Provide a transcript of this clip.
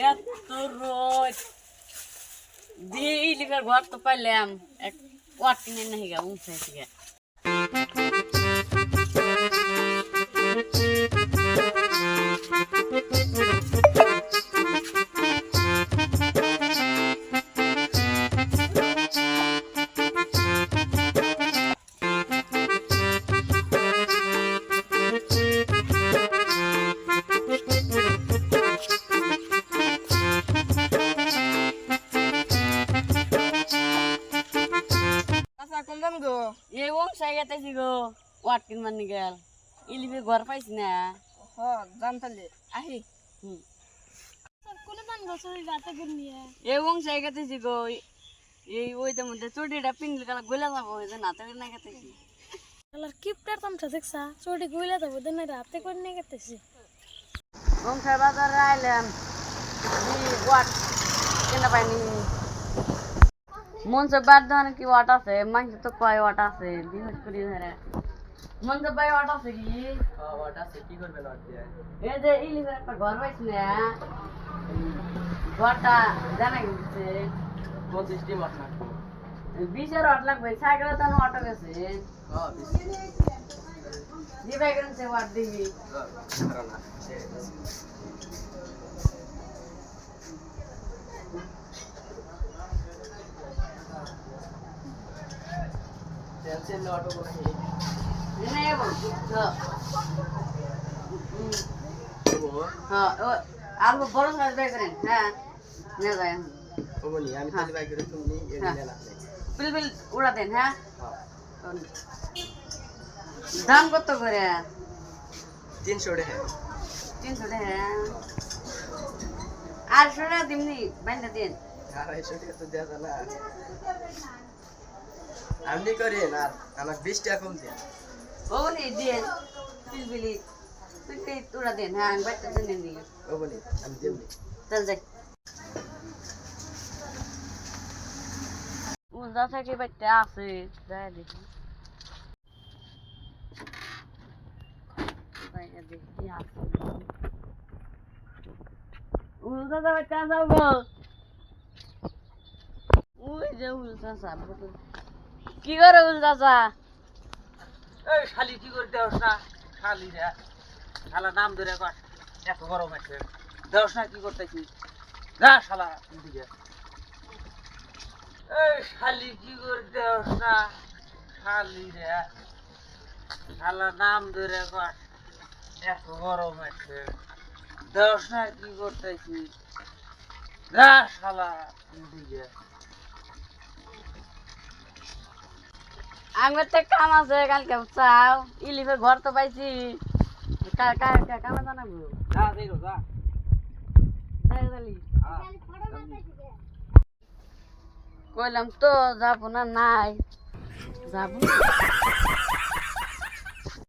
এত রোদ দিই লিখার ঘর তো পাইলাম এক ওয়াট কিনে নাহি গা উঠে থেকে সাইগাতেছি গো ওয়াট কিন মানি গেল ইলিবে ঘর পাইছি না জানতালে আহি কোন দান বছর রাতে গুনিয়ে এবং সাইগাতেছি গো এই ওইটার মধ্যে চুড়িটা পিনলে কালা গলে যাবো ওই যে নাতে না গেতেছি কালার কিপটার তামটা দেখছা চোটি গইলা যাবো দেন রাতে করে নিয়ে গেতেছি বংশার বাজারে আইলাম ওয়াট কেনা পাইনি মনসে বাদ দেওয়ার কি ওয়াট আছে মানুষ তো কয় ওয়াট আছে বিশেষ করে ধরে মনসে ভাই ওয়াট আছে কি ওয়াট আছে কি করবে ওয়াট দিয়ে এই যে ইলিশের একটা ঘর পাইছি না ঘরটা জানা গেছে 25 টি ওয়াট না 20 ওয়াট লাগবে সাইকেলে তো অটো গেছে হ্যাঁ 20 দিবাই গেছে ওয়াট দিবি না টেনশন নো অটো করে এনে বল হ্যাঁ আলু বড় সাইজ বাই করেন হ্যাঁ নিয়ে যায় ওবনি আমি তালি বাই করে তুমি এনে না বিল উড়া দেন হ্যাঁ হ্যাঁ দাম কত করে 300 টাকা 300 টাকা আর শোনা দিমনি বাইন্দা দেন 250 টাকা তো দেয়া যায় না আপনি করেন আর আমার 20 টাকা কম দেন ও নি দেন বিল উড়া দেন হ্যাঁ আমি বাইতে দেন দিই ওবনি আমি দেবনি চল যাই উলদা থেকে বাইতে আছে যাই দেখি উলদা যাবে চা যাবো ওই যে উলদা চা কি করে উলদা চা এই শালি কি করে দেওস না শালি রে শালা নাম ধরে কর এত গরম আছে দেওস না কি করতেছি যা শালা দিকে এই শালি কি করে দেওস না শালি রে শালা নাম ধরে কর এত গরম আছে দেওস না কি করতেছি যা শালা দিকে আমার তো কাম আছে কালকে চাও ইলিফের ঘর তো পাইছি কামে জানাবো যা দেখো যা কইলাম তো যাবো না নাই যাবো